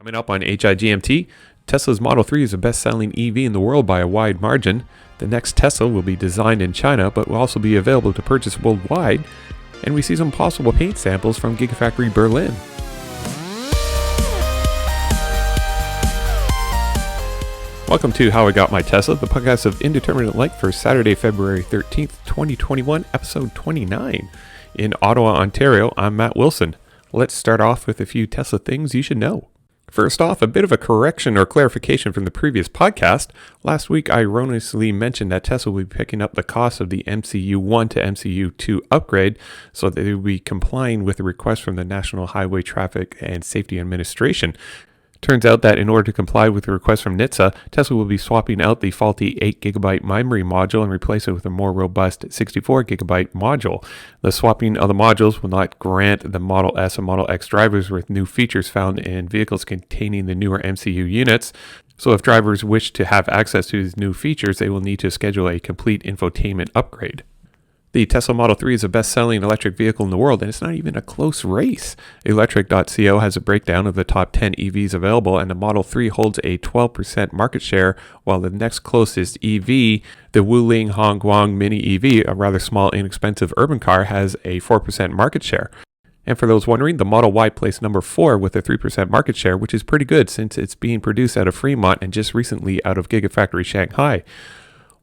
Coming up on HIGMT, Tesla's Model 3 is the best-selling EV in the world by a wide margin. The next Tesla will be designed in China, but will also be available to purchase worldwide. And we see some possible paint samples from GigaFactory Berlin. Welcome to How I Got My Tesla, the podcast of indeterminate length for Saturday, February 13th, 2021, episode 29. In Ottawa, Ontario, I'm Matt Wilson. Let's start off with a few Tesla things you should know. First off, a bit of a correction or clarification from the previous podcast. Last week, I erroneously mentioned that Tesla will be picking up the cost of the MCU1 to MCU2 upgrade so that they will be complying with the request from the National Highway Traffic and Safety Administration. Turns out that in order to comply with the request from NHTSA, Tesla will be swapping out the faulty 8GB memory module and replace it with a more robust 64GB module. The swapping of the modules will not grant the Model S and Model X drivers with new features found in vehicles containing the newer MCU units. So if drivers wish to have access to these new features, they will need to schedule a complete infotainment upgrade. The Tesla Model 3 is the best-selling electric vehicle in the world, and it's not even a close race. Electric.co has a breakdown of the top 10 EVs available, and the Model 3 holds a 12% market share, while the next closest EV, the Wuling Hongguang Mini EV, a rather small, inexpensive urban car, has a 4% market share. And for those wondering, the Model Y placed number 4 with a 3% market share, which is pretty good since it's being produced out of Fremont and just recently out of Gigafactory Shanghai.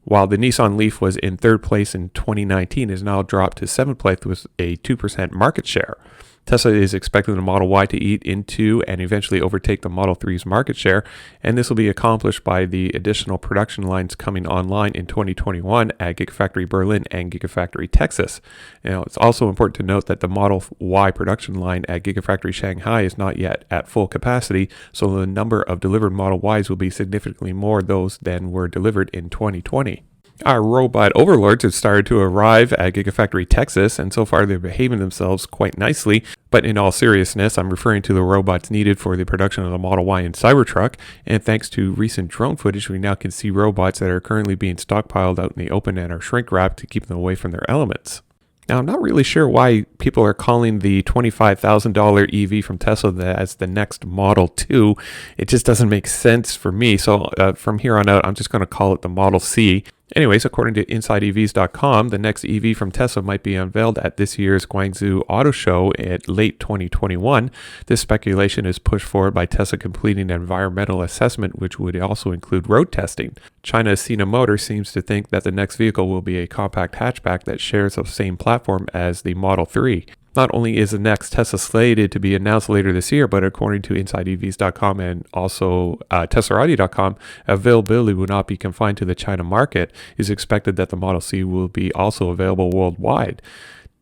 While the Nissan Leaf was in third place in 2019, is now dropped to seventh place with a 2% market share. Tesla is expecting the Model Y to eat into and eventually overtake the Model 3's market share, and this will be accomplished by the additional production lines coming online in 2021 at Gigafactory Berlin and Gigafactory Texas. Now, it's also important to note that the Model Y production line at Gigafactory Shanghai is not yet at full capacity, so the number of delivered Model Ys will be significantly more those than were delivered in 2020. Our robot overlords have started to arrive at Gigafactory Texas, and so far they're behaving themselves quite nicely. But in all seriousness, I'm referring to the robots needed for the production of the Model Y and Cybertruck, and thanks to recent drone footage, we now can see robots that are currently being stockpiled out in the open and are shrink-wrapped to keep them away from their elements. Now, I'm not really sure why people are calling the $25,000 EV from Tesla as the next Model 2. It just doesn't make sense for me, so from here on out, I'm just going to call it the Model C. Anyways, according to InsideEVs.com, the next EV from Tesla might be unveiled at this year's Guangzhou Auto Show at late 2021. This speculation is pushed forward by Tesla completing an environmental assessment, which would also include road testing. China's Sina Motor seems to think that the next vehicle will be a compact hatchback that shares the same platform as the Model 3. Not only is the next Tesla slated to be announced later this year, but according to InsideEVs.com and also Teslarati.com, availability will not be confined to the China market. It is expected that the Model C will be also available worldwide.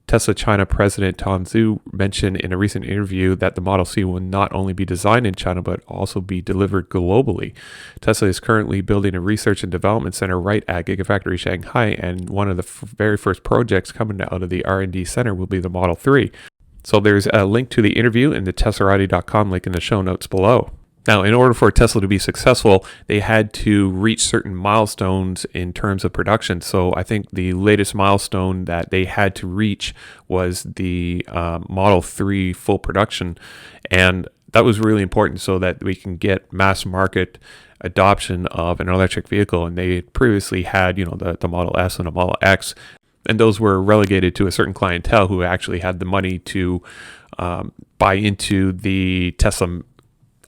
Tesla China President Tom Zhu mentioned in a recent interview that the Model C will not only be designed in China, but also be delivered globally. Tesla is currently building a research and development center right at Gigafactory Shanghai, and one of the very first projects coming out of the R&D center will be the Model 3. So there's a link to the interview in the Teslarati.com link in the show notes below. Now, in order for Tesla to be successful, they had to reach certain milestones in terms of production. So I think the latest milestone that they had to reach was the Model 3 full production. And that was really important so that we can get mass market adoption of an electric vehicle. And they previously had, the Model S and the Model X. And those were relegated to a certain clientele who actually had the money to buy into the Tesla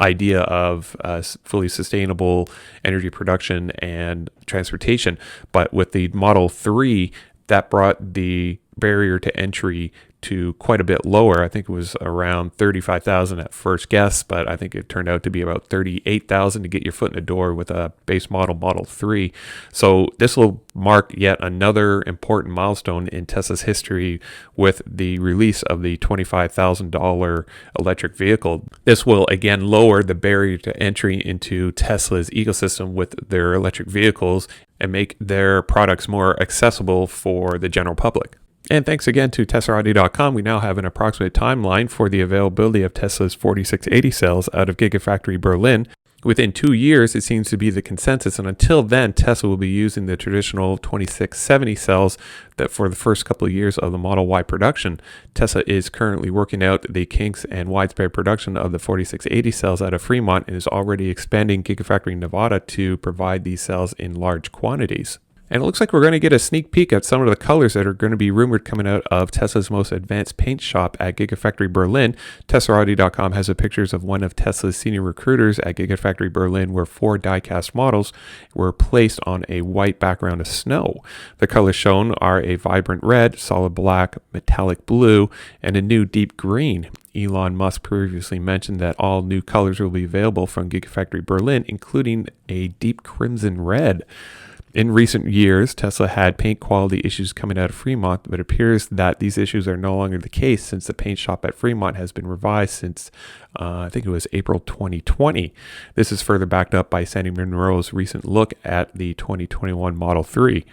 idea of fully sustainable energy production and transportation. But with the Model 3, that brought the barrier to entry to quite a bit lower. I think it was around 35,000 at first guess, but I think it turned out to be about 38,000 to get your foot in the door with a base Model 3. So this will mark yet another important milestone in Tesla's history with the release of the $25,000 electric vehicle. This will again lower the barrier to entry into Tesla's ecosystem with their electric vehicles and make their products more accessible for the general public. And thanks again to Teslarati.com, we now have an approximate timeline for the availability of Tesla's 4680 cells out of Gigafactory Berlin. Within 2 years, it seems to be the consensus, and until then, Tesla will be using the traditional 2670 cells that for the first couple of years of the Model Y production. Tesla is currently working out the kinks and widespread production of the 4680 cells out of Fremont and is already expanding Gigafactory Nevada to provide these cells in large quantities. And it looks like we're going to get a sneak peek at some of the colors that are going to be rumored coming out of Tesla's most advanced paint shop at Gigafactory Berlin. TeslaAudio.com has pictures of one of Tesla's senior recruiters at Gigafactory Berlin where 4 die-cast models were placed on a white background of snow. The colors shown are a vibrant red, solid black, metallic blue, and a new deep green. Elon Musk previously mentioned that all new colors will be available from Gigafactory Berlin, including a deep crimson red. In recent years, Tesla had paint quality issues coming out of Fremont, but it appears that these issues are no longer the case since the paint shop at Fremont has been revised since, I think it was April 2020. This is further backed up by Sandy Munro's recent look at the 2021 Model 3.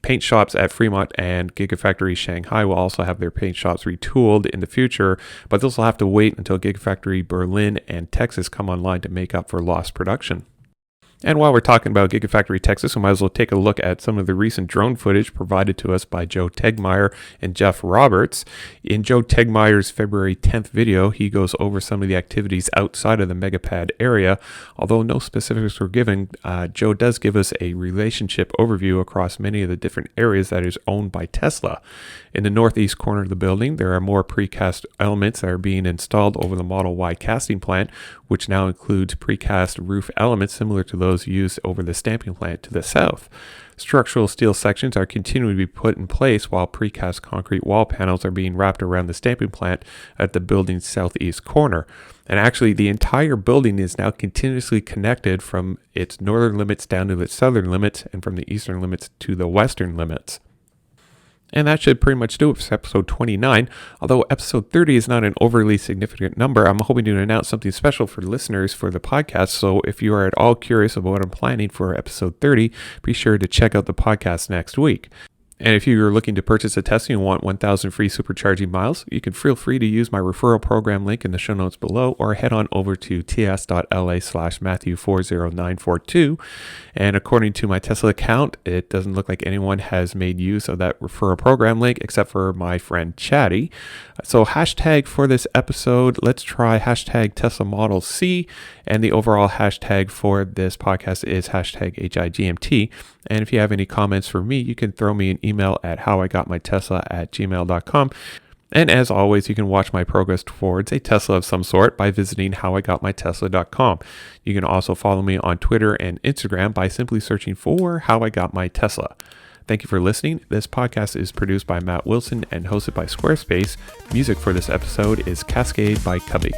Paint shops at Fremont and Gigafactory Shanghai will also have their paint shops retooled in the future, but those will have to wait until Gigafactory Berlin and Texas come online to make up for lost production. And while we're talking about Gigafactory Texas, we might as well take a look at some of the recent drone footage provided to us by Joe Tegmeyer and Jeff Roberts. In Joe Tegmeyer's February 10th video, he goes over some of the activities outside of the megapad area. Although no specifics were given, Joe does give us a relationship overview across many of the different areas that is owned by Tesla. In the northeast corner of the building, there are more precast elements that are being installed over the Model Y casting plant, which now includes precast roof elements similar to those used over the stamping plant to the south. Structural steel sections are continuing to be put in place while precast concrete wall panels are being wrapped around the stamping plant at the building's southeast corner. And actually, the entire building is now continuously connected from its northern limits down to its southern limits and from the eastern limits to the western limits. And that should pretty much do it for episode 29. Although episode 30 is not an overly significant number, I'm hoping to announce something special for listeners for the podcast. So if you are at all curious about what I'm planning for episode 30, be sure to check out the podcast next week. And if you're looking to purchase a Tesla and want 1,000 free supercharging miles, you can feel free to use my referral program link in the show notes below or head on over to ts.la/Matthew40942. And according to my Tesla account, it doesn't look like anyone has made use of that referral program link except for my friend Chatty. So hashtag for this episode, let's try hashtag Tesla Model C. And the overall hashtag for this podcast is hashtag HIGMT. And if you have any comments for me, you can throw me an email at howigotmytesla@gmail.com. And as always, you can watch my progress towards a Tesla of some sort by visiting howigotmytesla.com. You can also follow me on Twitter and Instagram by simply searching for How I Got My Tesla. Thank you for listening. This podcast is produced by Matt Wilson and hosted by Squarespace. Music for this episode is Cascade by Cubby.